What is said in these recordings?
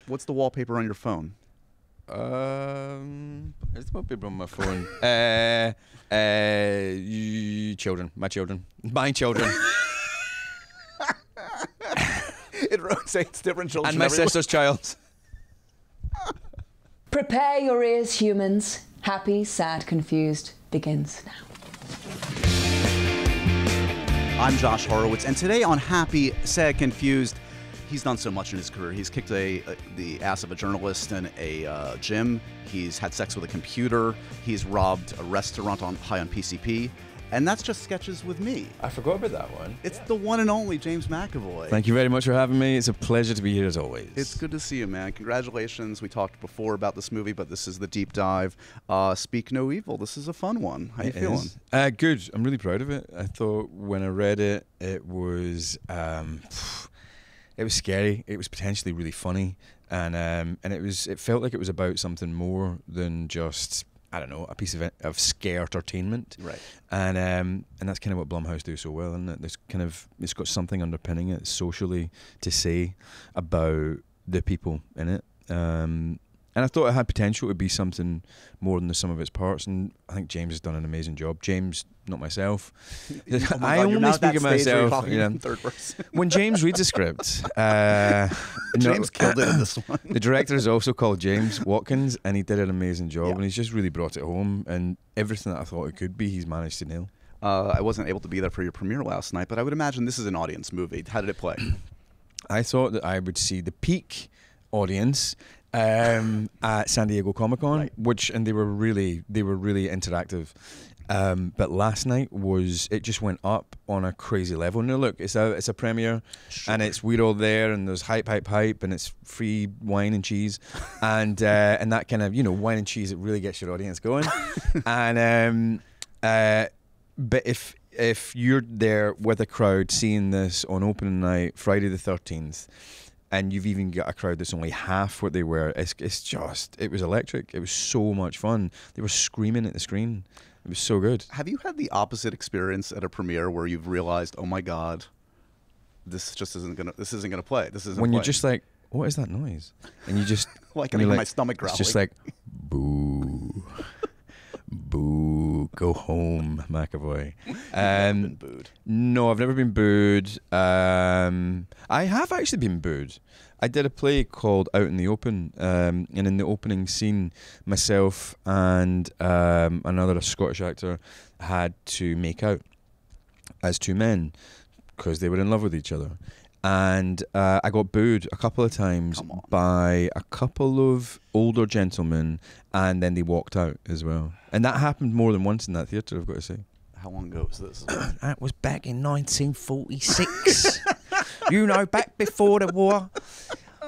What's the wallpaper on your phone? There's wallpaper on my phone. Children. My children. It rotates different children. And my sister's child. Prepare your ears, humans. Happy, Sad, Confused begins now. I'm Josh Horowitz, and today on Happy, Sad, Confused, he's done so much in his career. He's kicked the ass of a journalist in a gym. He's had sex with a computer. He's robbed a restaurant high on PCP. And that's just Sketches with Me. I forgot about that one. It's the one and only James McAvoy. Thank you very much for having me. It's a pleasure to be here as always. It's good to see you, man. Congratulations. We talked before about this movie, but this is the deep dive. Speak No Evil. This is a fun one. How you feeling? Good. I'm really proud of it. I thought when I read it, it was scary. It was potentially really funny, and it felt like it was about something more than just, I don't know, a piece of scare entertainment. Right. And that's kind of what Blumhouse do so well, isn't it? It's got something underpinning it socially to say about the people in it. And I thought it had potential to be something more than the sum of its parts, and I think James has done an amazing job. James, not myself. Oh I only speak of myself. Third person. When James reads a script, James killed it in this one. The director is also called James Watkins, and he did an amazing job, Yeah. and he's just really brought it home. And everything that I thought it could be, he's managed to nail. I wasn't able to be there for your premiere last night, but I would imagine this is an audience movie. How did it play? I thought that I would see the peak audience at San Diego Comic-Con, right. and they were really interactive. But last night it just went up on a crazy level. Now look, it's a premiere, sure. And we're all there, and there's hype, and it's free wine and cheese, and that kind of, wine and cheese, it really gets your audience going. And but if you're there with a crowd seeing this on opening night, Friday the 13th. And you've even got a crowd that's only half what they were. It was electric. It was so much fun. They were screaming at the screen. It was so good. Have you had the opposite experience at a premiere where you've realized, oh my God, this isn't gonna play. When you're just like, what is that noise? And you just like my stomach growling. It's just like, boo, boo, go home, McAvoy. You've never been booed. No, I've never been booed. I have actually been booed. I did a play called Out in the Open, and in the opening scene, myself and another Scottish actor had to make out as two men because they were in love with each other. And I got booed a couple of times by a couple of older gentlemen, and then they walked out as well. And that happened more than once in that theatre, I've got to say. How long ago was this? That was back in 1946. Back before the war.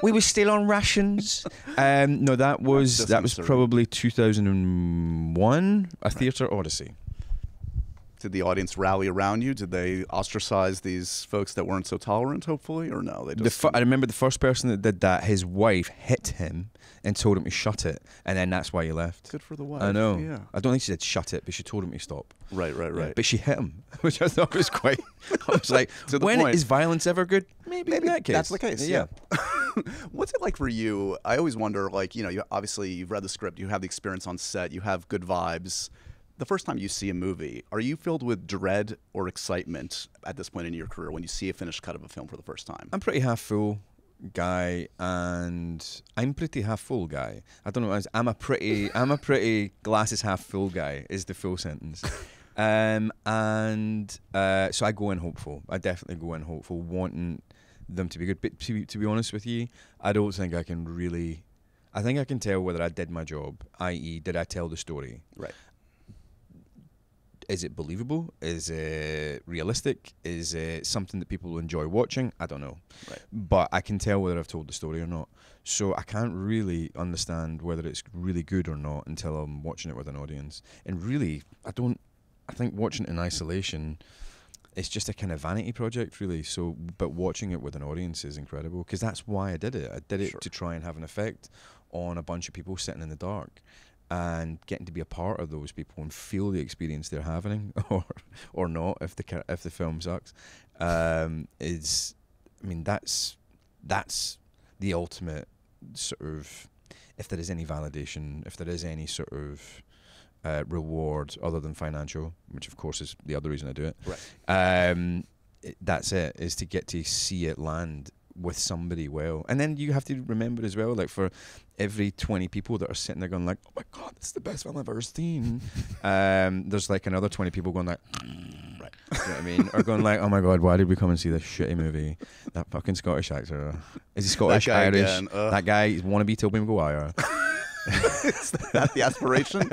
We were still on rations. No, that was probably 2001, a theatre odyssey. Did the audience rally around you? Did they ostracize these folks that weren't so tolerant, hopefully, or no? They just. I remember the first person that did that, his wife hit him and told him to shut it, and then that's why he left. Good for the wife. I know. Yeah. I don't think she said shut it, but she told him to stop. Right. Yeah, but she hit him, which I thought was quite. I was like, is violence ever good? Maybe in that case. That's the case. Yeah. What's it like for you? I always wonder, obviously you've read the script, you have the experience on set, you have good vibes. The first time you see a movie, are you filled with dread or excitement at this point in your career when you see a finished cut of a film for the first time? I'm pretty half full guy, and I'm pretty half full guy. I don't know. I'm a pretty glasses half full guy is the full sentence. So I go in hopeful. I definitely go in hopeful, wanting them to be good. But to be honest with you, I don't think I can really. I think I can tell whether I did my job, i.e., did I tell the story? Right. Is it believable? Is it realistic? Is it something that people will enjoy watching? I don't know. Right. But I can tell whether I've told the story or not. So I can't really understand whether it's really good or not until I'm watching it with an audience. And really, I think watching it in isolation, it's just a kind of vanity project, really. So, but watching it with an audience is incredible, because that's why I did it. I did it to try and have an effect on a bunch of people sitting in the dark. And getting to be a part of those people and feel the experience they're having, or not, if the film sucks, that's the ultimate sort of, if there is any validation, if there is any sort of reward other than financial, which of course is the other reason I do it. Right. That's it, is to get to see it land with somebody well. And then you have to remember as well, like for every 20 people that are sitting there going like, oh my God, this is the best film I've ever seen. There's like another 20 people going like, right. You know what I mean? Or going like, oh my God, why did we come and see this shitty movie? That fucking Scottish actor. Is he Scottish, That guy Irish? again, That guy, he's wannabe Tobey Maguire. Is that the aspiration?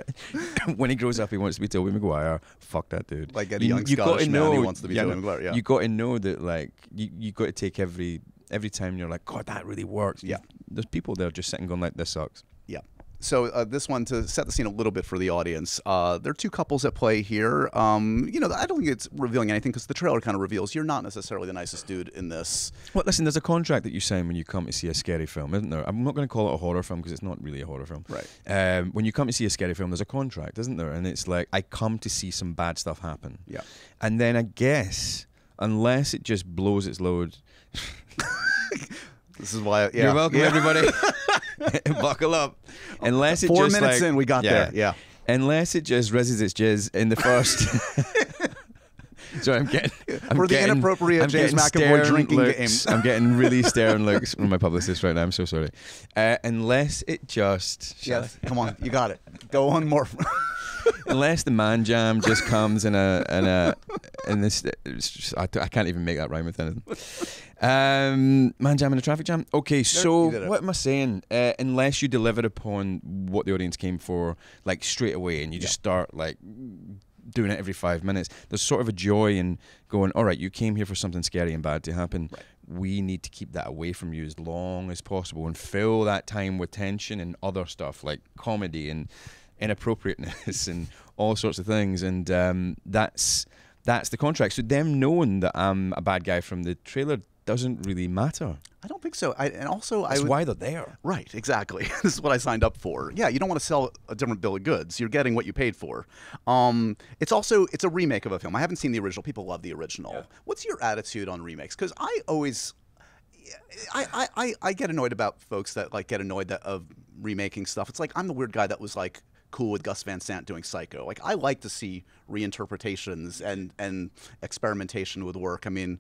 When he grows up, he wants to be Tobey Maguire. Fuck that dude. Like any young Scottish man, he wants to be Tobey Maguire. Yeah. You got to know that, like, you got to take every time you're like, God, that really works. Yeah. There's people there just sitting going like, this sucks. Yeah. So this one, to set the scene a little bit for the audience, there are two couples at play here. You know, I don't think it's revealing anything because the trailer kind of reveals you're not necessarily the nicest dude in this. Well, listen, there's a contract that you sign when you come to see a scary film, isn't there? I'm not going to call it a horror film because it's not really a horror film. Right. When you come to see a scary film, there's a contract, isn't there? And it's like, I come to see some bad stuff happen. Yeah. And then I guess, unless it just blows its load... This is why. Yeah. You're welcome, everybody. Buckle up. Unless it 4 just minutes like, in, we got there. Yeah. Unless it just rizzes its jizz in the first. Sorry, I'm getting inappropriate James McAvoy drinking looks. game. I'm getting really stern looks from my publicist right now. I'm so sorry. Unless it just. Yes. Come on, you got it. Go on more. Unless the man jam just comes in this. I can't even make that rhyme with anything. Man jam in a traffic jam. Okay, so what am I saying? Unless you deliver upon what the audience came for, like straight away, and you just start like doing it every 5 minutes, there's sort of a joy in going, all right, you came here for something scary and bad to happen. Right. We need to keep that away from you as long as possible and fill that time with tension and other stuff like comedy and inappropriateness and all sorts of things. And that's the contract. So them knowing that I'm a bad guy from the trailer doesn't really matter. I don't think so. That's why they're there. Right, exactly. This is what I signed up for. Yeah, you don't want to sell a different bill of goods. You're getting what you paid for. It's a remake of a film. I haven't seen the original. People love the original. Yeah. What's your attitude on remakes? Because I get annoyed about folks that like get annoyed of remaking stuff. It's like I'm the weird guy that was like cool with Gus Van Sant doing Psycho. Like I like to see reinterpretations and experimentation with work. I mean,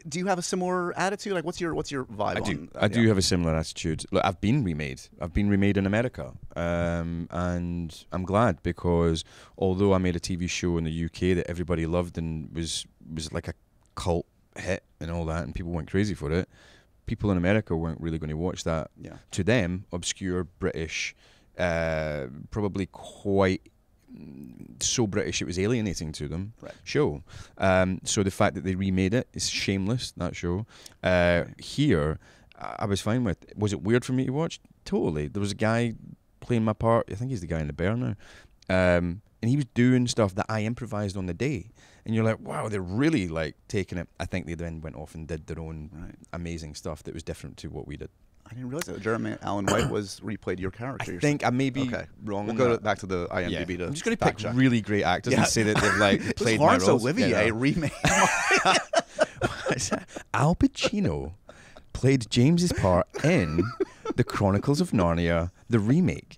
do you have a similar attitude? Like, what's your vibe? I do have a similar attitude. Look, I've been remade in America, and I'm glad because although I made a TV show in the UK that everybody loved and was like a cult hit and all that, and people went crazy for it, people in America weren't really going to watch that. Yeah. To them, obscure British, probably quite so British it was alienating to them. Right. Show. So the fact that they remade it is shameless. That show. Here, I was fine with. Was it weird for me to watch? Totally. There was a guy playing my part. I think he's the guy in the Bear now. And he was doing stuff that I improvised on the day. And you're like, wow, they're really like taking it. I think they then went off and did their own amazing stuff that was different to what we did. I didn't realize that Jeremy Allen White replayed your character. I think I may be wrong. We'll go back to the IMDb. I'm just going to pick really great actors and say that they've like played my roles. Laurence Olivier remake. Al Pacino played James's part in The Chronicles of Narnia, the remake.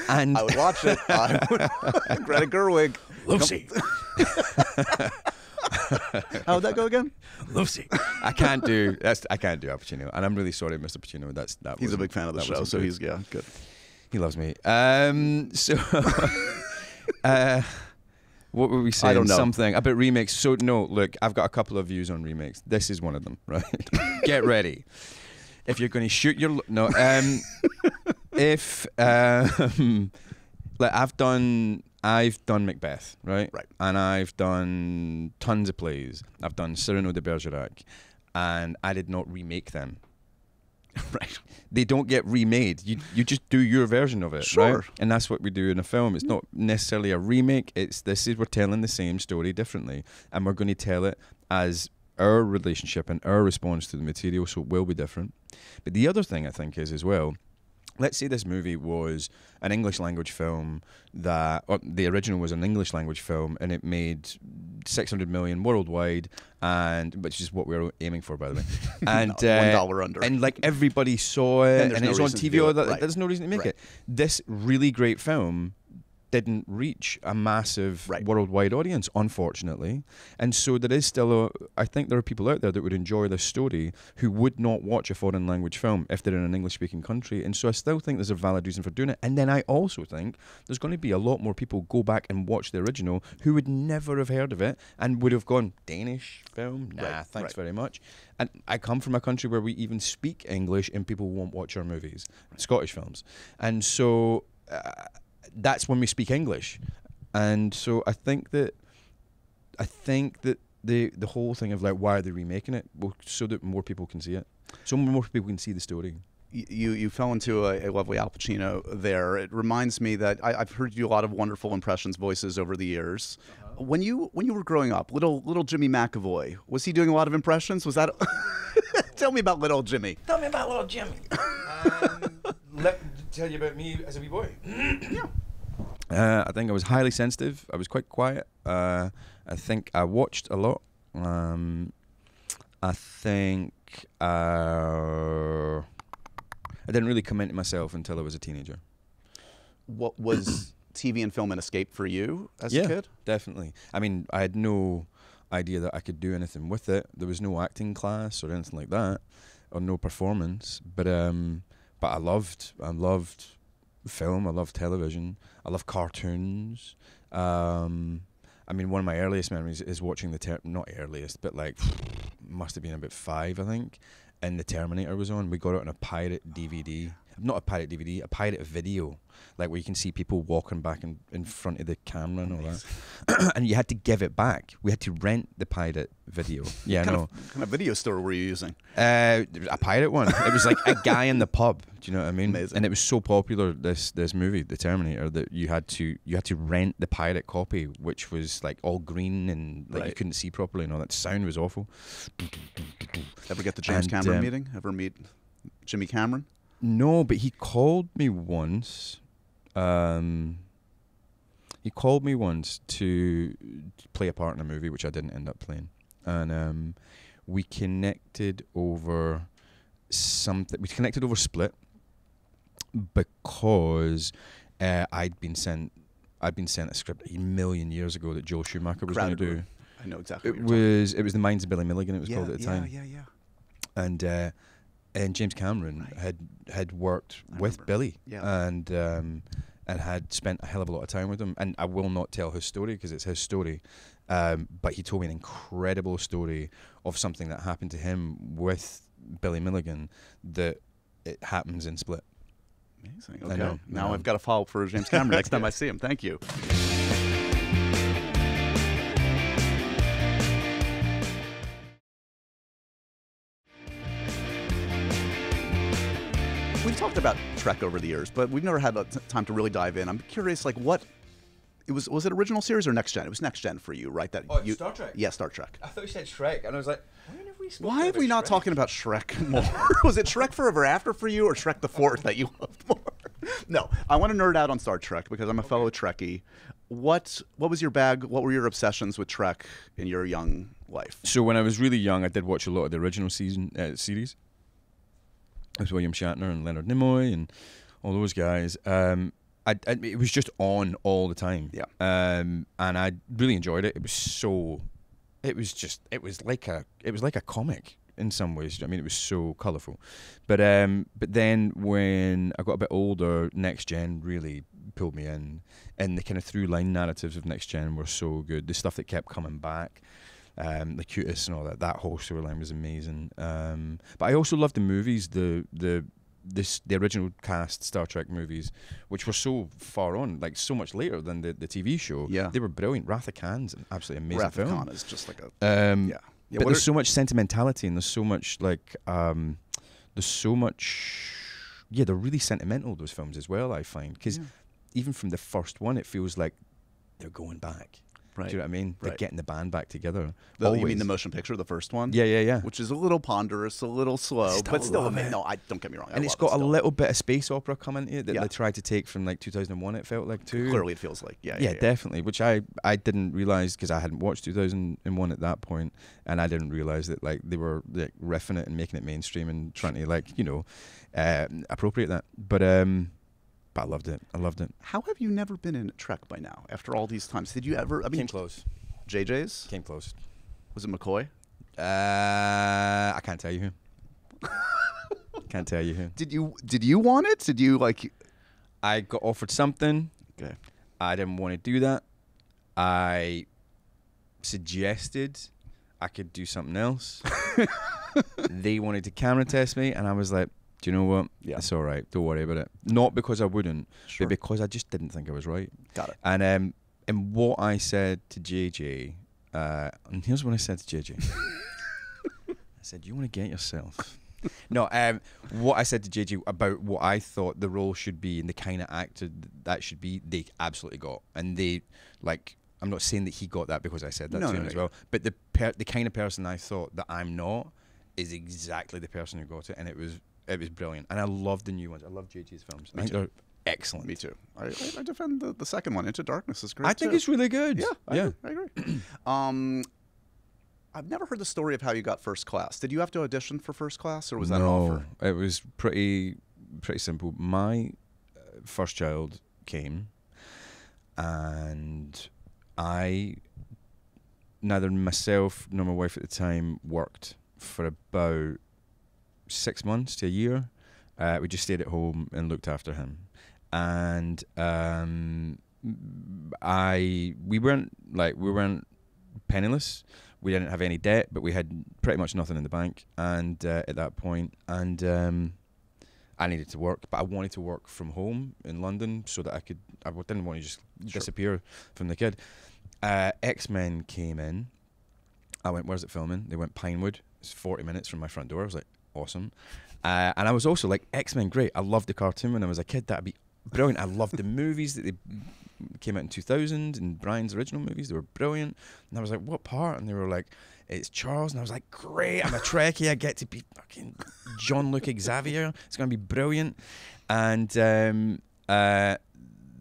And I would watch it. Greta Gerwig. Lucy. How'd that go again? Lucy. I can't do Al Pacino, and I'm really sorry, Mr. Pacino. He's a big fan of the show, so he's good. He loves me. So, what were we saying? I don't know. Something about remakes. So no, look, I've got a couple of views on remakes. This is one of them. Right? Get ready. If you're going to shoot your like I've done Macbeth, right? Right. And I've done tons of plays. I've done Cyrano de Bergerac, and I did not remake them. Right. They don't get remade. You just do your version of it, sure. Right? And that's what we do in a film. It's not necessarily a remake. We're telling the same story differently, and we're going to tell it as our relationship and our response to the material, so it will be different. But the other thing I think is as well, let's say this movie was an English language film or the original was an English language film and it made 600 million worldwide, which is what we're aiming for, by the way. And $1 under. And like everybody saw it, and no it's on TV. There's no reason to make Right. it. This really great film didn't reach a massive worldwide audience, unfortunately. And so there is still I think there are people out there that would enjoy this story who would not watch a foreign language film if they're in an English-speaking country. And so I still think there's a valid reason for doing it. And then I also think there's going to be a lot more people go back and watch the original who would never have heard of it and would have gone, Danish film? Nah, thanks very much. And I come from a country where we even speak English and people won't watch our movies, Scottish films. And so that's when we speak English. And so I think that the whole thing of like, why are they remaking it? Well, so that more people can see it, so more people can see the story. You fell into a lovely Al Pacino there. It reminds me that I've heard you do a lot of wonderful impressions voices over the years. When you were growing up, little Jimmy McAvoy, was he doing a lot of impressions? Was that tell me about little Jimmy. Tell me about little Jimmy. Let me tell you about me as a wee boy. Yeah. I think I was highly sensitive. I was quite quiet. I think I watched a lot. I think I didn't really come into myself until I was a teenager. What was TV and film an escape for you as a kid? Definitely. I mean, I had no idea that I could do anything with it. There was no acting class or anything like that, or no performance. But I loved film. I loved television. I love cartoons. I mean, one of my earliest memories is watching not earliest, but like must have been about 5, I think. And the Terminator was on. We got it on a pirate DVD. Not a pirate DVD, a pirate video. Like where you can see people walking back in front of the camera and all that. And you had to give it back. We had to rent the pirate video. Yeah, What kind of video store were you using? A pirate one. It was like a guy in the pub. Do you know what I mean? Amazing. And it was so popular, this movie, The Terminator, that you had to rent the pirate copy, which was like all green and like you couldn't see properly and all that. The sound was awful. Ever get the James Cameron meeting? Ever meet Jimmy Cameron? No, but he called me once. He called me once to play a part in a movie, which I didn't end up playing. And we connected over something. We connected over Split because I'd been sent a script a million years ago that Joel Schumacher was going to do. I know exactly. It was The Minds of Billy Milligan. It was called at the time. Yeah. And James Cameron had worked with Billy, and had spent a hell of a lot of time with him. And I will not tell his story because it's his story, but he told me an incredible story of something that happened to him with Billy Milligan that it happens in Split. Amazing. Okay. Now I've got to follow up for James Cameron next time I see him. Thank you. We've talked about Trek over the years, but we've never had time to really dive in. I'm curious, like, was it original series or next gen? It was next gen for you, right? Star Trek? Yeah, Star Trek. I thought you said Shrek, and I was like, why have we not talking about Shrek more? Was it Shrek Forever After for you, or Shrek the Fourth that you loved more? No, I want to nerd out on Star Trek because I'm a fellow Trekkie. What was your bag? What were your obsessions with Trek in your young life? So when I was really young, I did watch a lot of the original series. It was William Shatner and Leonard Nimoy and all those guys. It was just on all the time. Yeah. And I really enjoyed it. It was like a comic in some ways. I mean, it was so colourful. But then when I got a bit older, Next Gen really pulled me in, and the kind of through line narratives of Next Gen were so good. The stuff that kept coming back. The Cutis and all that whole storyline was amazing. But I also loved the movies, the original cast Star Trek movies, which were so far on, like so much later than the TV show. Yeah, they were brilliant. Wrath of Khan's an absolutely amazing film. Wrath of Khan is just like a but there's so much sentimentality and there's so much they're really sentimental, those films as well, I find, because even from the first one, it feels like they're going back. Right. Do you know what I mean? Right. Like getting the band back together. You mean the motion picture, the first one? Yeah. Which is a little ponderous, a little slow, but still. No, don't get me wrong. And it's got a little bit of space opera coming into it that they tried to take from like 2001. It felt like too. Clearly, it feels like yeah, definitely. Which I didn't realize because I hadn't watched 2001 at that point, and I didn't realize that like they were like riffing it and making it mainstream and trying to like appropriate that. But I loved it. How have you never been in Trek by now? After all these times, did you ever? I mean, came close. JJ's Came close. Was it McCoy? I can't tell you who. Can't tell you who. Did you want it? Did you like? I got offered something. Okay. I didn't want to do that. I suggested I could do something else. They wanted to camera test me, and I was like, do you know what? Yeah. It's all right. Don't worry about it. Not because I wouldn't, Sure. but because I just didn't think I was right. Got it. And what I said to JJ, and here's what I said to JJ. I said, you want to get yourself... No, what I said to JJ about what I thought the role should be and the kind of actor that should be, they absolutely got. And they, like, I'm not saying that he got that because I said that to him as well, but the kind of person I thought that I'm not is exactly the person who got it, and it was brilliant. And I love the new ones. I love JJ's films. I think they're excellent. Me too. I defend the second one. Into Darkness is great. I think it's really good. Yeah, I agree. I've never heard the story of how you got First Class. Did you have to audition for First Class, or was that an offer? It was pretty simple. My first child came, and neither myself nor my wife at the time worked for about 6 months to a year. We just stayed at home and looked after him, and we weren't penniless. We didn't have any debt, but we had pretty much nothing in the bank. And at that point, I needed to work, but I wanted to work from home in London so that I didn't want to just disappear from the kid. X-Men came in. I went, where's it filming? They went Pinewood. It's 40 minutes from my front door. I was like, awesome. And I was also like, X-Men, great. I loved the cartoon when I was a kid. That'd be brilliant. I loved the movies that they came out in 2000 and Brian's original movies. They were brilliant. And I was like, what part? And they were like, it's Charles. And I was like, great. I'm a Trekkie. I get to be fucking Jean-Luc Xavier. It's going to be brilliant. And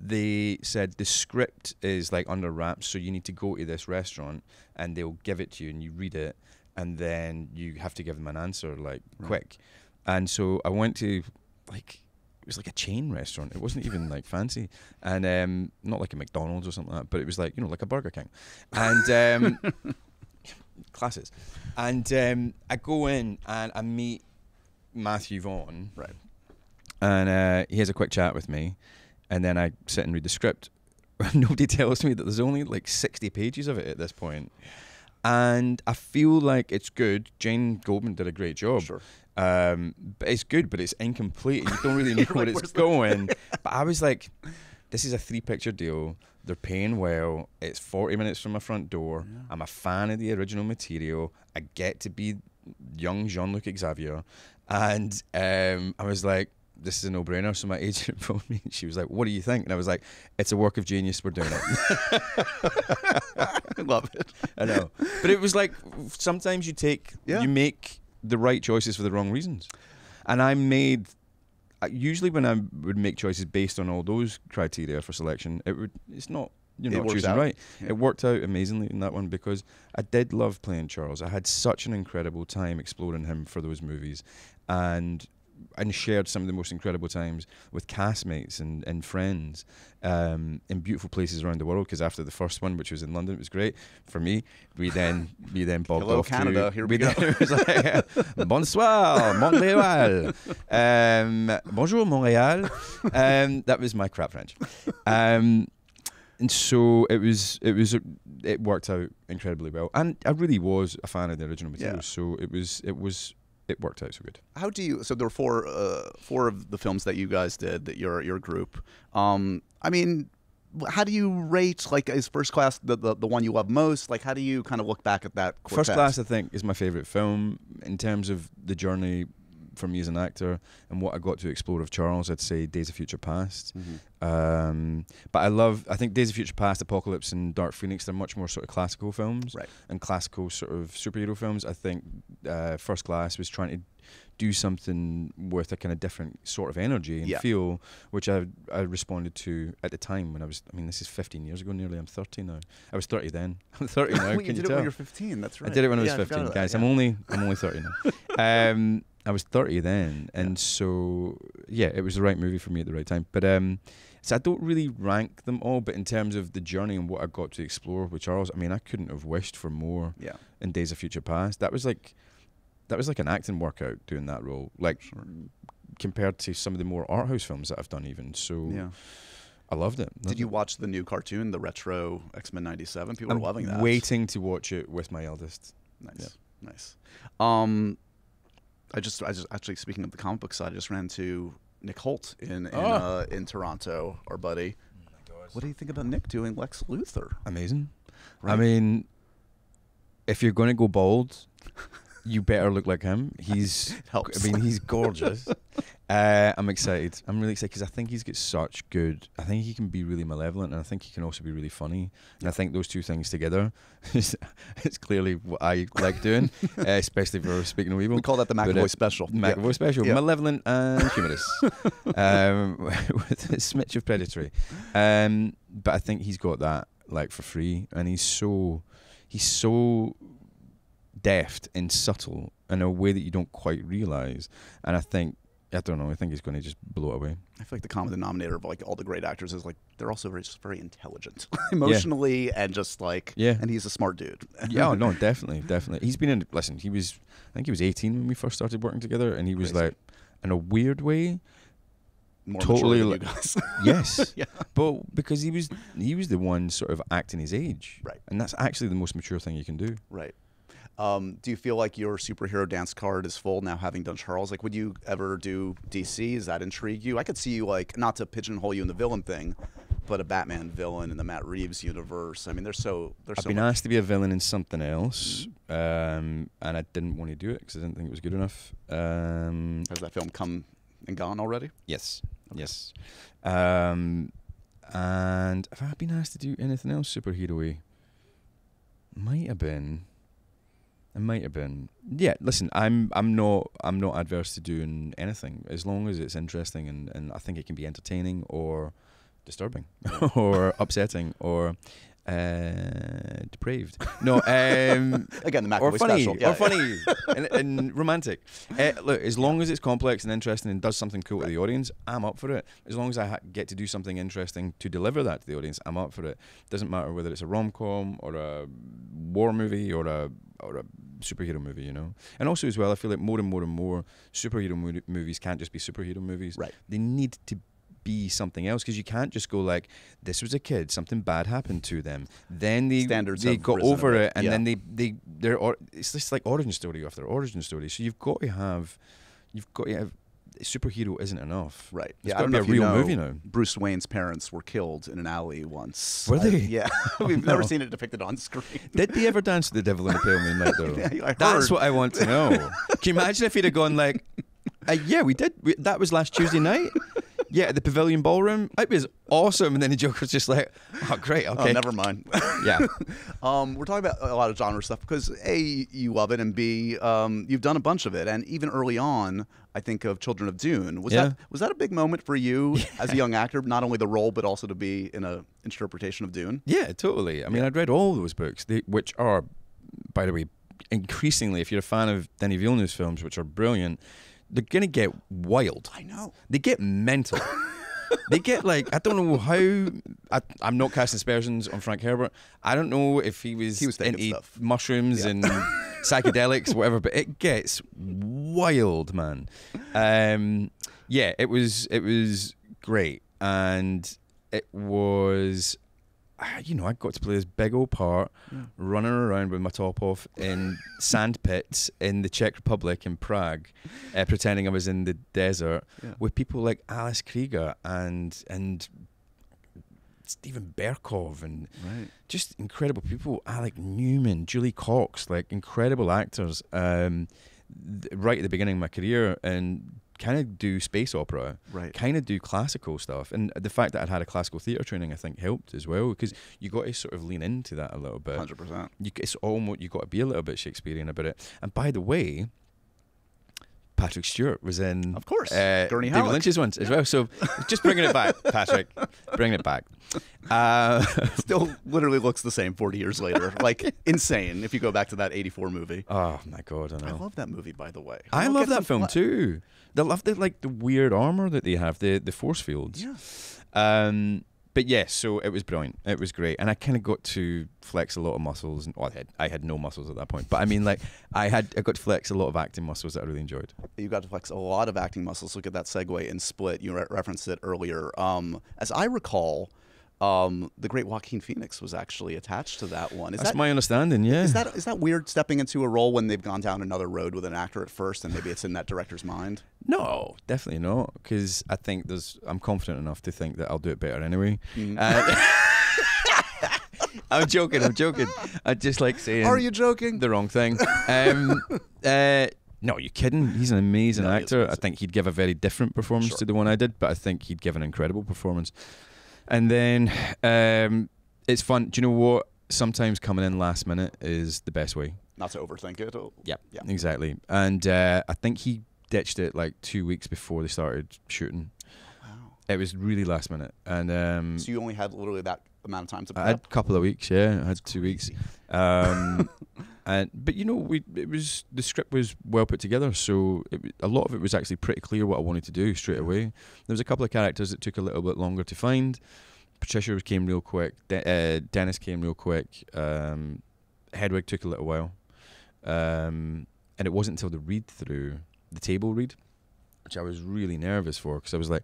they said the script is like under wraps, so you need to go to this restaurant and they'll give it to you and you read it, and then you have to give them an answer like quick. And so I went to like, it was like a chain restaurant. It wasn't even like fancy, and not like a McDonald's or something like that, but it was like, like a Burger King, and classes. And I go in and I meet Matthew Vaughn, right? And he has a quick chat with me, and then I sit and read the script. Nobody tells me that there's only like 60 pages of it at this point. And I feel like it's good. Jane Goldman did a great job. Sure. But it's good, but it's incomplete. And you don't really know where it's going. But I was like, this is a 3-picture deal. They're paying well. It's 40 minutes from my front door. Yeah. I'm a fan of the original material. I get to be young Jean-Luc Xavier. And I was like, this is a no-brainer. So my agent phoned me and she was like, what do you think? And I was like, it's a work of genius. We're doing it. I love it. I know. But it was like, sometimes you make the right choices for the wrong reasons. And I made, usually when I would make choices based on all those criteria for selection, it's not, you're not choosing right. Yeah. It worked out amazingly in that one because I did love playing Charles. I had such an incredible time exploring him for those movies, and shared some of the most incredible times with castmates and friends in beautiful places around the world. Because after the first one, which was in London, it was great for me. We then bobbed Hello, off Canada. Here we go. It was like, bonsoir, Montréal. Bonjour, Montréal. That was my crap French. And so it worked out incredibly well. And I really was a fan of the original material. Yeah. So it worked out so good. How do you? So there were four of the films that you guys did, that your group. I mean, how do you rate? Like, is First Class the one you love most? Like, how do you kind of look back at that quartet? First Class, I think, is my favorite film in terms of the journey for me as an actor, and what I got to explore of Charles, I'd say Days of Future Past. But I think Days of Future Past, Apocalypse, and Dark Phoenix, they're much more sort of classical films, Right. and classical sort of superhero films. I think First Class was trying to do something with a kind of different sort of energy and feel, which I responded to at the time when this is 15 years ago nearly. I'm 30 now. I was 30 then. I'm 30 now. Well, Can you you did it tell? when you were 15. That's right. I did it when I was I 15, forgot about guys. that, I'm only 30 now. I was 30 then, and so it was the right movie for me at the right time. But so I don't really rank them all, but in terms of the journey and what I got to explore with Charles, I mean, I couldn't have wished for more. Yeah. In Days of Future Past, that was like an acting workout doing that role, like compared to some of the more art house films that I've done even. So I loved it. Did you watch the new cartoon, the retro X-Men '97? People are loving that. Waiting to watch it with my eldest. Nice, nice. I just actually, speaking of the comic book side, I just ran into Nick Hoult in Toronto, our buddy. Oh my God. What do you think about Nick doing Lex Luthor? Amazing. Right. I mean, if you're going to go bald, you better look like him. He's Helps. I mean, he's gorgeous. I'm excited. I'm really excited because I think he's got such good. I think he can be really malevolent, and I think he can also be really funny. And I think those two things together, it's clearly what I like doing, especially for Speaking of Evil. We call that the McAvoy special. McAvoy special, malevolent and humorous, with a smidge of predatory. But I think he's got that like for free, and he's so deft and subtle in a way that you don't quite realize. And I think he's going to just blow it away. I feel like the common denominator of like all the great actors is like they're also very intelligent, emotionally, and just like and he's a smart dude. Yeah, no, definitely. He's been in. Listen, I think he was 18 when we first started working together, and he was like, in a weird way, More totally mature than you guys. yes, but because he was the one sort of acting his age, Right. and that's actually the most mature thing you can do. Right. Do you feel like your superhero dance card is full now, having done Charles? Like, would you ever do DC? Does that intrigue you? I could see you, like, not to pigeonhole you in the villain thing, but a Batman villain in the Matt Reeves universe. I mean, I've been asked to be a villain in something else, and I didn't want to do it because I didn't think it was good enough. Has that film come and gone already? Yes, yes. And have I been asked to do anything else superhero-y? It might have been. Yeah, listen, I'm not adverse to doing anything as long as it's interesting and I think it can be entertaining or disturbing or upsetting or depraved. No, Again, the McAvoy or funny, special. or funny and romantic. Look, as long as it's complex and interesting and does something cool to the audience, I'm up for it. As long as I get to do something interesting to deliver that to the audience, I'm up for it. Doesn't matter whether it's a rom-com or a war movie or a superhero movie, you know. And also as well, I feel like more and more superhero movies can't just be superhero movies. Right. They need to be something else, because you can't just go like, this was a kid, something bad happened to them, then they got over it, and then it's just like origin story after origin story. So you've got to have superhero isn't enough. Right. It's got to be a real movie now. Bruce Wayne's parents were killed in an alley once. Were they? Yeah. We've never seen it depicted on screen. Did they ever dance to the Devil in the Pale Moonlight though? Yeah, That's what I want to know. Can you imagine if he'd have gone like, yeah, we did. That was last Tuesday night. Yeah, at the Pavilion Ballroom. It was awesome. And then the Joker's just like, oh, great, okay. Oh, never mind. Yeah. We're talking about a lot of genre stuff because A, you love it, and B, you've done a bunch of it. And even early on, I think of Children of Dune. Was that a big moment for you as a young actor? Not only the role, but also to be in an interpretation of Dune? Yeah, totally. I mean, I'd read all those books, which are, by the way, increasingly, if you're a fan of Denis Villeneuve's films, which are brilliant, they're going to get wild. I know. They get mental. They get like, I don't know how, I'm not casting aspersions on Frank Herbert. I don't know if he was into stuff. mushrooms and psychedelics, whatever, but it gets wild, man. Yeah, it was great. And it was, you know, I got to play this big old part, running around with my top off in sand pits in the Czech Republic in Prague, pretending I was in the desert with people like Alice Krieger and Steven Berkov and just incredible people, Alec Newman, Julie Cox, like incredible actors. right at the beginning of my career and kind of do space opera, kind of do classical stuff. And the fact that I'd had a classical theatre training, I think, helped as well, because you got to sort of lean into that a little bit. 100%. It's almost, you got to be a little bit Shakespearean about it. And by the way, Patrick Stewart was in, of course, Gurney David Lynch's ones as well. So just bringing it back, Patrick, bringing it back. Still literally looks the same 40 years later. Like, insane if you go back to that 84 movie. Oh my God, I know. I love that movie, by the way. I love that film too. They love the weird armor that they have, the force fields. Yeah. But yeah, so it was brilliant. It was great, and I kind of got to flex a lot of muscles. And I had no muscles at that point, but I mean, like I got to flex a lot of acting muscles that I really enjoyed. You got to flex a lot of acting muscles. Look at that segue in Split. You referenced it earlier. As I recall, the great Joaquin Phoenix was actually attached to that one. That's my understanding. Yeah. Is that weird stepping into a role when they've gone down another road with an actor at first, and maybe it's in that director's mind? No, definitely not. Because I think I'm confident enough to think that I'll do it better anyway. I'm joking. I just like saying. Are you joking? The wrong thing. No, you're kidding. He's an amazing actor. I think he'd give a very different performance to the one I did, but I think he'd give an incredible performance. And then it's fun. Do you know what? Sometimes coming in last minute is the best way. Not to overthink it. Yeah, exactly. And I think he ditched it like 2 weeks before they started shooting. Wow. It was really last minute. And so you only had literally that amount of time to prep? I had a couple of weeks, yeah. I had 2 weeks. But you know, the script was well put together, so a lot of it was actually pretty clear what I wanted to do straight away. There was a couple of characters that took a little bit longer to find. Patricia came real quick. Dennis came real quick. Hedwig took a little while, and it wasn't until the read through, the table read, which I was really nervous for, because I was like,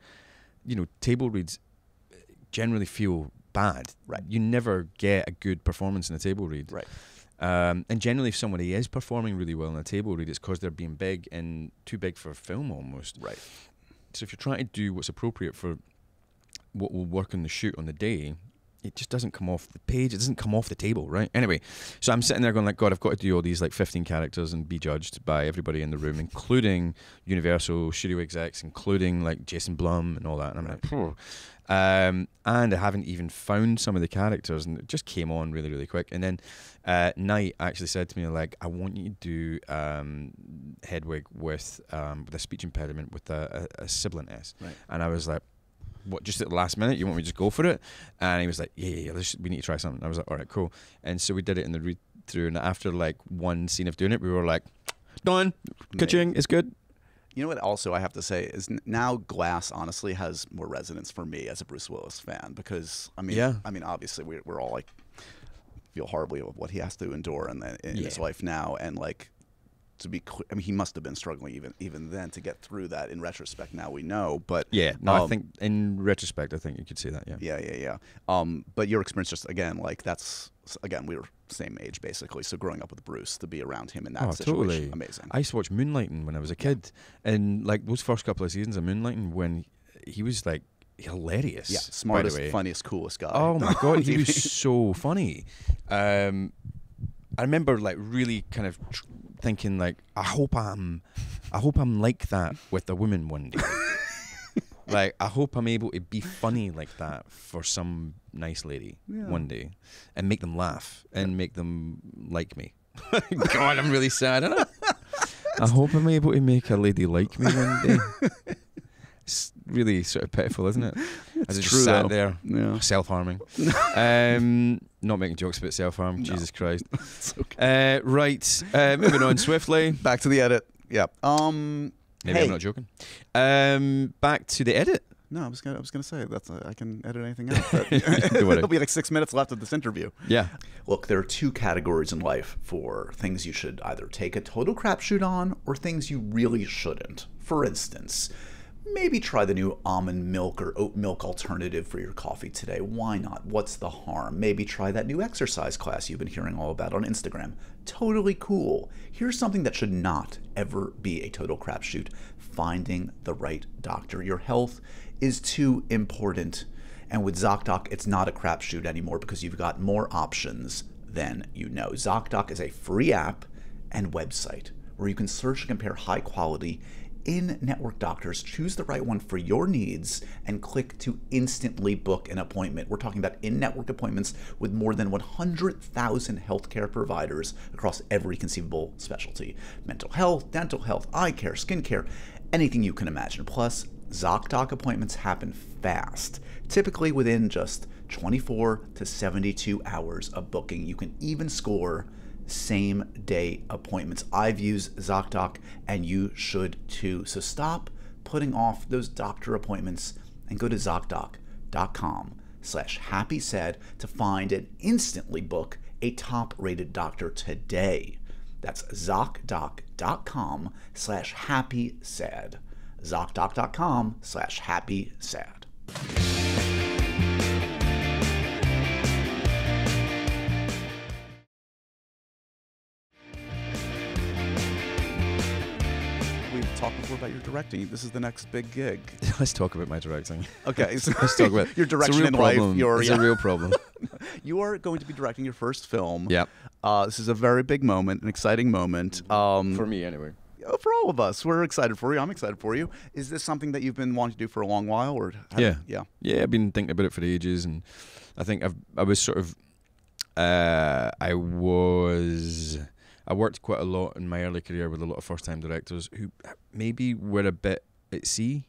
you know, table reads generally feel bad. Right. You never get a good performance in a table read. Right. And generally, if somebody is performing really well in a table read, it's because they're being big and too big for film almost. Right. So if you're trying to do what's appropriate for what will work on the shoot on the day, it just doesn't come off the page. It doesn't come off the table, right? Anyway, so I'm sitting there going like, God, I've got to do all these like 15 characters and be judged by everybody in the room, including Universal studio execs, including like Jason Blum and all that. And I'm like, phew. And I haven't even found some of the characters, and it just came on really, really quick. And then Knight actually said to me, like, I want you to do Hedwig with a speech impediment with a sibilant S. Right. And I was like, what, just at the last minute, you want me to just go for it? And he was like, yeah, we need to try something. I was like, all right, cool. And so we did it in the read through, and after like one scene of doing it, we were like, done, ka-ching, it's good. You know what also I have to say is now Glass honestly has more resonance for me as a Bruce Willis fan, because I mean obviously we're all like feel horribly of what he has to endure in his life now, and like, to be clear, I mean, he must have been struggling even then to get through that. In retrospect, now we know. But yeah, no, I think in retrospect, I think you could say that. Yeah. But your experience, just again, like we were same age basically. So growing up with Bruce, to be around him in that situation, totally amazing. I used to watch Moonlighting when I was a kid, and like those first couple of seasons of Moonlighting, when he was like hilarious, smartest, funniest, coolest guy. Oh my God, he was so funny. I remember like really kind of thinking like, I hope I'm like that with a woman one day. Like, I hope I'm able to be funny like that for some nice lady one day, and make them laugh and make them like me. God, I'm really sad. I hope I'm able to make a lady like me one day. It's really sort of pitiful, isn't it? It's I just true, sat though. there, self-harming. Not making jokes about self-harm. No. Jesus Christ. It's okay. Right, moving on swiftly. Back to the edit. Yeah. Maybe I'm not joking. Back to the edit. No, I was gonna say that's I can edit anything out. There'll be like 6 minutes left of this interview. Yeah. Look, there are two categories in life for things you should either take a total crapshoot on or things you really shouldn't. For instance, maybe try the new almond milk or oat milk alternative for your coffee today. Why not? What's the harm? Maybe try that new exercise class you've been hearing all about on Instagram. Totally cool. Here's something that should not ever be a total crapshoot: finding the right doctor. Your health is too important. And with ZocDoc, it's not a crapshoot anymore, because you've got more options than you know. ZocDoc is a free app and website where you can search and compare high-quality in-network doctors, choose the right one for your needs, and click to instantly book an appointment. We're talking about in-network appointments with more than 100,000 healthcare providers across every conceivable specialty. Mental health, dental health, eye care, skin care, anything you can imagine. Plus, ZocDoc appointments happen fast, typically within just 24 to 72 hours of booking. You can even score same-day appointments. I've used ZocDoc, and you should too. So stop putting off those doctor appointments and go to ZocDoc.com/happysad to find and instantly book a top-rated doctor today. That's ZocDoc.com/happysad. ZocDoc.com/happysad. We've talked before about your directing. This is the next big gig. Let's talk about my directing. Okay, so Let's talk about your direction in life. It's a real problem. You are going to be directing your first film. Yep. This is a very big moment, an exciting moment. For me, anyway. For all of us. We're excited for you. I'm excited for you. Is this something that you've been wanting to do for a long while? Or Yeah. Yeah. Yeah, I've been thinking about it for ages, and I think I was sort of I worked quite a lot in my early career with a lot of first-time directors who maybe were a bit at sea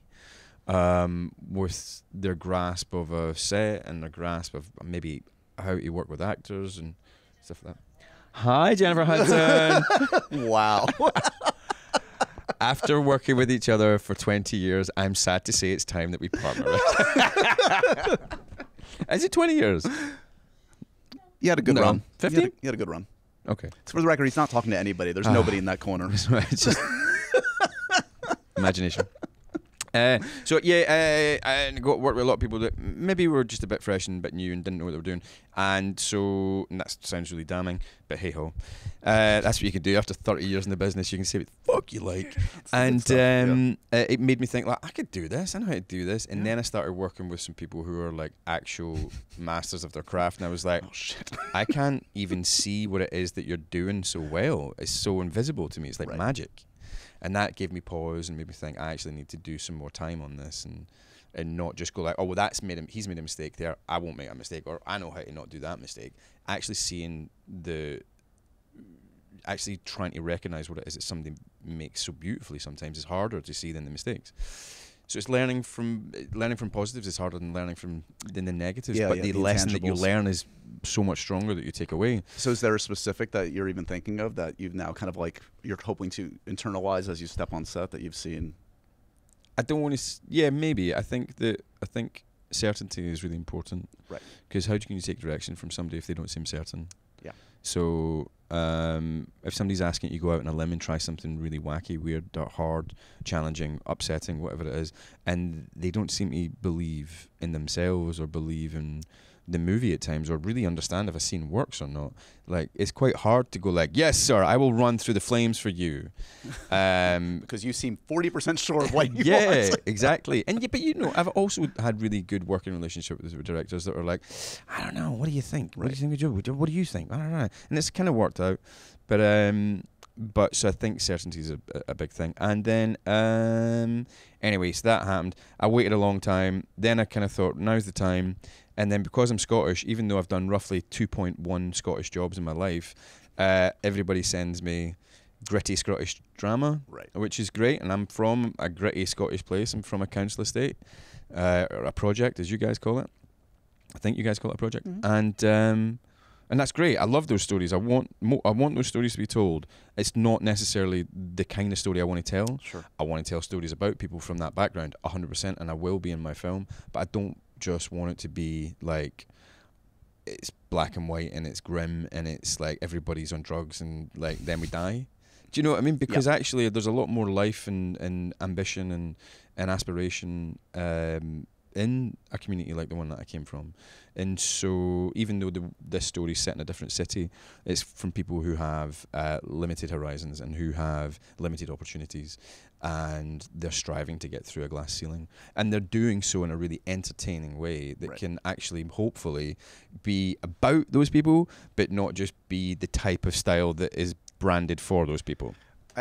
with their grasp of a set and their grasp of maybe how to work with actors and stuff like that. Hi, Jennifer Hudson. Wow. After working with each other for 20 years, I'm sad to say it's time that we partner. Is it 20 years? You had a good run. 15? You had a good run. Okay. So for the record, he's not talking to anybody. There's nobody in that corner. It's just imagination. So yeah, I got work with a lot of people that maybe were just a bit fresh and a bit new and didn't know what they were doing, and that sounds really damning, but hey ho, that's what you can do after 30 years in the business. You can say what the fuck you like, and it made me think like I could do this. I know how to do this, and then I started working with some people who are like actual masters of their craft, and I was like, oh shit, I can't even see what it is that you're doing so well. It's so invisible to me. It's like magic. And that gave me pause and made me think I actually need to do some more time on this and not just go like, oh well, he's made a mistake there, I won't make a mistake, or I know how to not do that mistake. Actually actually trying to recognize what it is that somebody makes so beautifully sometimes is harder to see than the mistakes. So it's learning from positives is harder than learning from the negatives. But the lesson that you learn is so much stronger that you take away. So is there a specific that you're even thinking of that you've now kind of like you're hoping to internalize as you step on set that you've seen? I don't want to. Yeah, maybe. I think certainty is really important. Right. Because how can you take direction from somebody if they don't seem certain? Yeah. So if somebody's asking you to go out on a limb and try something really wacky, weird, hard, challenging, upsetting, whatever it is, and they don't seem to believe in themselves or believe in the movie at times or really understand if a scene works or not, like it's quite hard to go like, yes sir, I will run through the flames for you, because you seem 40% sure of what you want. Exactly. And but I've also had really good working relationship with directors that are like, I don't know, what do you think? What do you think we do? What do you think? I don't know. And it's kind of worked out, but so I think certainty is a big thing. And then anyway, so that happened. I waited a long time. Then I kind of thought, now's the time. And then because I'm Scottish, even though I've done roughly 2.1 Scottish jobs in my life, everybody sends me gritty Scottish drama, which is great. And I'm from a gritty Scottish place. I'm from a council estate, or a project, as you guys call it. I think you guys call it a project. Mm-hmm. And that's great. I love those stories. I want those stories to be told. It's not necessarily the kind of story I want to tell. Sure. I want to tell stories about people from that background, 100%, and I will be in my film. But I don't just want it to be like it's black and white and it's grim and it's like everybody's on drugs and like then we die. Do you know what I mean? Because actually there's a lot more life and ambition and aspiration in a community like the one that I came from. And so even though this story is set in a different city, it's from people who have limited horizons and who have limited opportunities, and they're striving to get through a glass ceiling, and they're doing so in a really entertaining way that can actually hopefully be about those people but not just be the type of style that is branded for those people.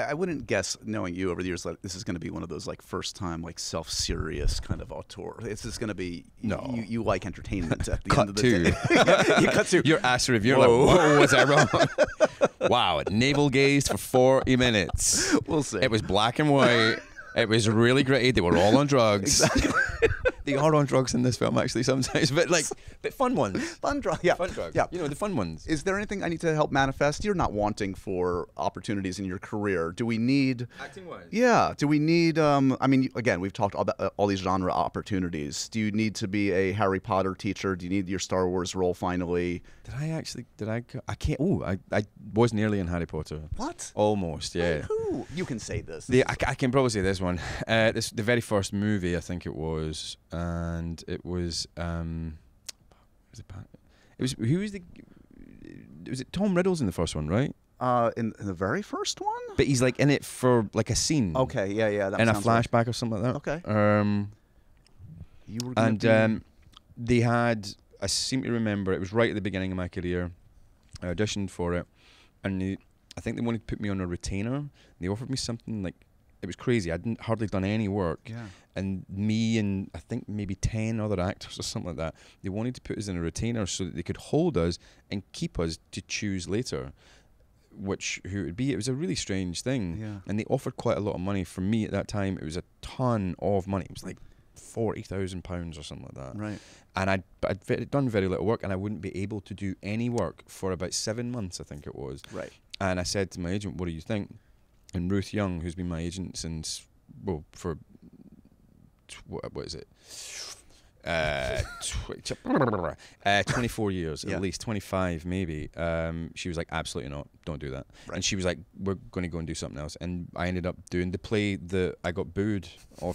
I wouldn't guess, knowing you over the years, like this is going to be one of those like first time like self-serious kind of auteur. It's just going to be you like entertainment at the end of the day. You cut to your ass review. Like, whoa, was I wrong? Wow, navel gazed for 40 minutes. We'll see. It was black and white. It was really gritty. They were all on drugs. Exactly. They are on drugs in this film actually sometimes, but fun ones. Fun drugs. Yeah. Fun drugs. Yeah. You know, the fun ones. Is there anything I need to help manifest? You're not wanting for opportunities in your career. Do we need acting wise? Yeah. Do we need I mean, again, we've talked about all these genre opportunities. Do you need to be a Harry Potter teacher? Do you need your Star Wars role finally? I can't. Oh, I was nearly in Harry Potter. What? Almost, yeah. Who? You can say this. I can probably say this one. The very first movie, I think it was, and it was was it Tom Riddle's in the first one, right? In the very first one? But he's like in it for like a scene. Okay, yeah. That in a sounds flashback or something like that. Okay. You were gonna they had, I seem to remember, it was right at the beginning of my career. I auditioned for it, and I think they wanted to put me on a retainer. They offered me something like, it was crazy. I hadn't hardly done any work. Yeah. And me and I think maybe 10 other actors or something like that, they wanted to put us in a retainer so that they could hold us and keep us to choose later who it would be. It was a really strange thing. Yeah. And they offered quite a lot of money. For me at that time, it was a ton of money. It was like £40,000 or something like that. Right. And I'd done very little work, and I wouldn't be able to do any work for about 7 months, I think it was. Right. And I said to my agent, what do you think? And Ruth Young, who's been my agent since, well, for, what is it? 24 years, Yeah. at least 25 maybe. She was like, absolutely not, don't do that. Right. And she was like, we're going to go and do something else. And I ended up doing the play that I got booed by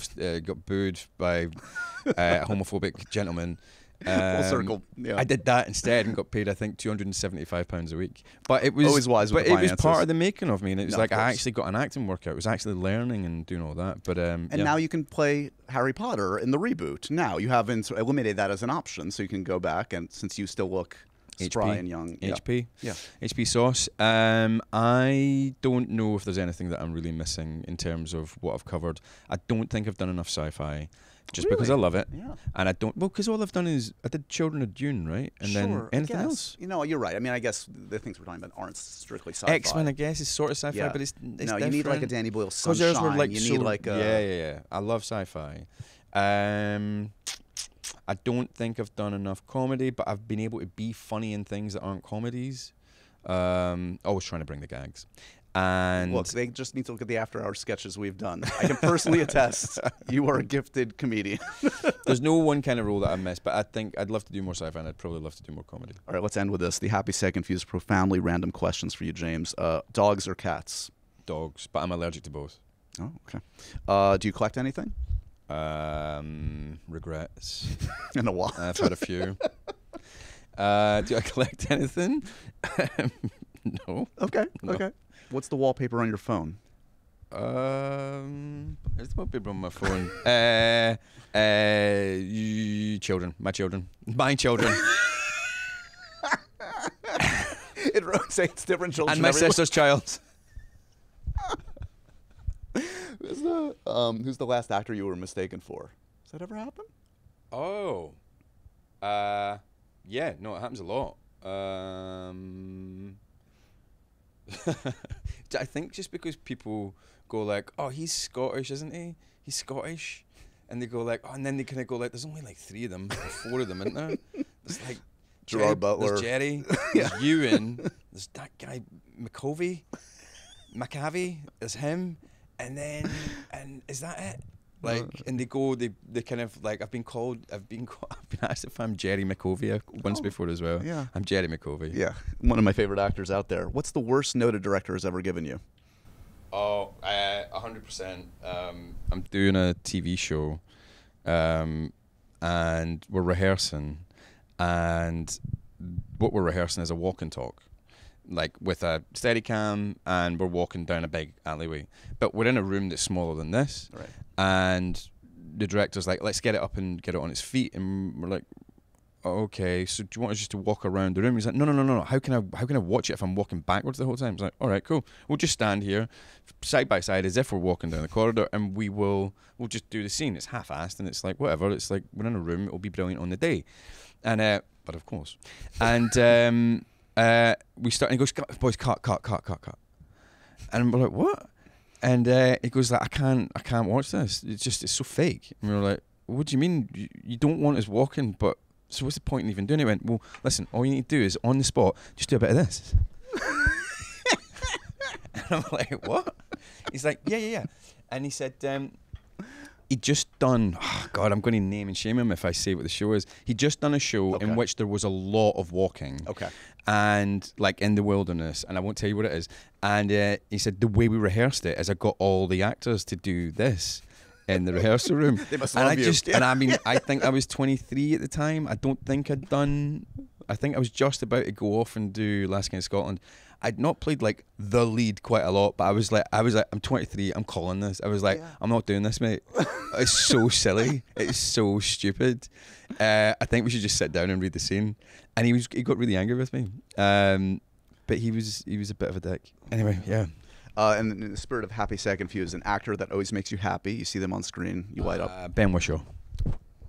a homophobic gentleman. Full circle. Yeah. I did that instead and got paid, I think, £275 a week. But it was always wise with but the it was finances. part of the making of me, and it was No, like of I course. actually got an acting workout. I was actually learning and doing all that. But And now you can play Harry Potter in the reboot. Now you haven't eliminated that as an option, so you can go back, and since you still look spry and young. HP. Yeah. HP sauce. I don't know if there's anything that I'm really missing in terms of what I've covered. I don't think I've done enough sci-fi. Just because I love it. Yeah. And I don't, because all I've done is, I did Children of Dune, right? And Sure, then I anything guess. else? You know, you're right. I mean, I guess the things we're talking about aren't strictly sci-fi. X-Men, I guess, is sort of sci-fi, Yeah. but it's No, you need like a Danny Boyle Because yours Sunshine. were like you so, need like a... yeah. I love sci-fi. I don't think I've done enough comedy, but I've been able to be funny in things that aren't comedies. Always trying to bring the gags. And Look, they just need to look at the after-hours sketches we've done. I can personally attest you are a gifted comedian. there's no one kind of role that I miss, but I think I'd love to do more sci-fi, and I'd probably love to do more comedy. All right, let's end with this. The happy, sad, confused, profoundly random questions for you, James. Dogs or cats? Dogs, but I'm allergic to both. Oh, okay. Do you collect anything? Regrets. In a while. I've had a few. Do I collect anything? No. Okay, No. okay. What's the wallpaper on your phone? There's the wallpaper on my phone. Children. My children. My children. It rotates different children. And my everywhere. sister's child. Who's the last actor you were mistaken for? Does that ever happen? Oh. Yeah, no, it happens a lot. I think just because people go like, oh, he's Scottish, isn't he? He's Scottish. And they go like, oh, and then they kind of go like, there's only like 3 of them or 4 of them, isn't there? There's like Gerard Butler. There's Jerry. There's Ewan. There's that guy, McAvoy. There's him. And then, and is that it? Like, and they kind of like, I've been asked if I'm Jerry McAvoy once before as well. Yeah. I'm Jerry McAvoy. Yeah, one of my favorite actors out there. What's the worst note a director has ever given you? Oh, 100%. I'm doing a TV show, and we're rehearsing, and what we're rehearsing is a walk and talk, like with a Steadicam, and we're walking down a big alleyway, but we're in a room that's smaller than this, Right. and the director's like, let's get it up and get it on its feet, and we're like, okay, so do you want us just to walk around the room? He's like, no. How can I watch it if I'm walking backwards the whole time? He's like, all right, cool. We'll just stand here side by side as if we're walking down the corridor, and we'll just do the scene. It's half-assed, and it's like, whatever. It's like, we're in a room. It'll be brilliant on the day. And, but of course. And we start, and he goes, boys, cut. And we're like, what? And he goes like, I can't watch this. It's so fake. And we were like, what do you mean? You don't want us walking, but so what's the point in even doing it? He went, well, listen, all you need to do is on the spot, just do a bit of this. And I'm like, what? He's like, yeah. And he said, he'd just done, oh God, I'm going to name and shame him if I say what the show is. He'd just done a show in which there was a lot of walking. Okay. And like in the wilderness, and I won't tell you what it is. And he said, the way we rehearsed it is I got all the actors to do this in the rehearsal room. They must and love I you. just, and I mean, I think I was 23 at the time. I think I was just about to go off and do Last King of Scotland. I'd not played like the lead quite a lot, but I was like, I'm 23, I'm calling this. I was like, I'm not doing this, mate. It's so silly. It's so stupid. I think we should just sit down and read the scene. And he got really angry with me. But he was a bit of a dick. Anyway, yeah. And in the spirit of Happy, Sad, Confused, an actor that always makes you happy. You see them on screen, you light up. Ben Whishaw.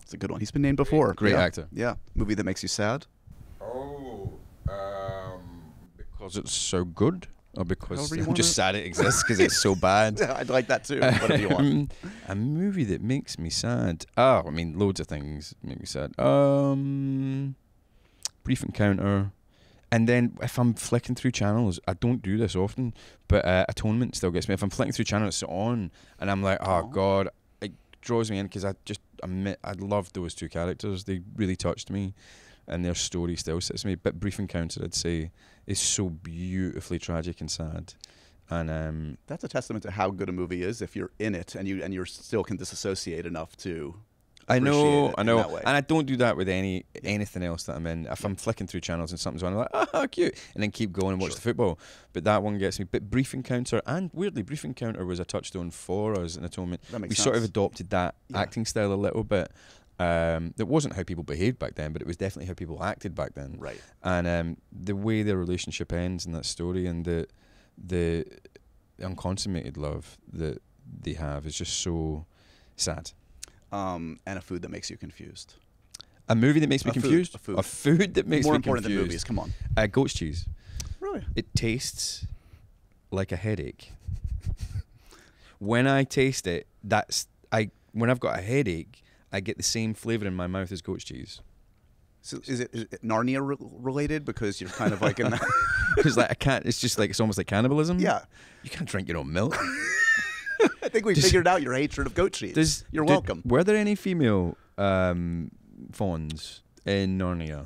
It's a good one. He's been named before. Great actor. Yeah. Movie that makes you sad? Because it's so good, or because However you I'm want just it. sad it exists because it's so bad. I'd like that too. Whatever you want. A movie that makes me sad. Oh, I mean, loads of things make me sad. Brief Encounter. And then if I'm flicking through channels, I don't do this often, but Atonement still gets me. If I'm flicking through channels, it's on, and I'm like, oh God, it draws me in because I love those two characters. They really touched me, and their story still sits with me. But Brief Encounter, I'd say, is so beautifully tragic and sad. And that's a testament to how good a movie is if you're in it and you still can disassociate enough to. I know, in that way. and I don't do that with anything else that I'm in. If I'm flicking through channels and something's on, I'm like, oh, cute, and then keep going and watch the football. But that one gets me. But Brief Encounter, and weirdly, Brief Encounter was a touchstone for us in Atonement. That makes we sense. sort of adopted that acting style a little bit. It wasn't how people behaved back then, but it was definitely how people acted back then. Right. And the way their relationship ends in that story, and the unconsummated love that they have is just so sad. And a food that makes you confused. A movie that makes me confused? A food. A food that makes me confused. More important than movies, come on. Goat's cheese. Really? It tastes like a headache. When I taste it, when I've got a headache, I get the same flavour in my mouth as goat's cheese. So is it Narnia related? Because you're kind of like in that. Because like I can't. It's just like it's almost like cannibalism. Yeah. You can't drink your own milk. I think we figured out your hatred of goat cheese. You're welcome. Were there any female fawns in Narnia?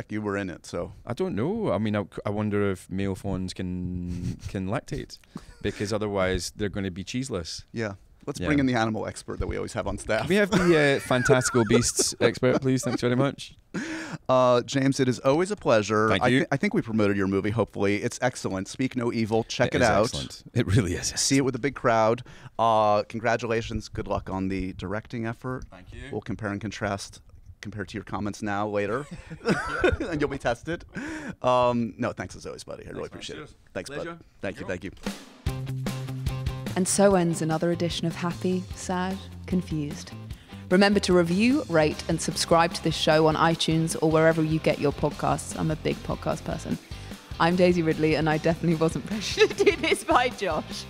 You were in it, so I don't know. I mean, I wonder if male fawns can lactate, because otherwise they're going to be cheeseless. yeah. Let's bring in the animal expert that we always have on staff. Can we have the fantastical beasts expert, please? Thanks very much. James, it is always a pleasure. Thank you. I think we promoted your movie, hopefully. It's excellent. Speak No Evil. Check it is out. Excellent. It really is. See it with a big crowd. Congratulations. Good luck on the directing effort. Thank you. We'll compare and contrast compared to your comments now later. And you'll be tested. No, thanks as always, buddy. I really appreciate it. Thanks, bud. Thank you. And so ends another edition of Happy, Sad, Confused. Remember to review, rate, and subscribe to this show on iTunes or wherever you get your podcasts. I'm a big podcast person. I'm Daisy Ridley, and I definitely wasn't pressured to do this by Josh.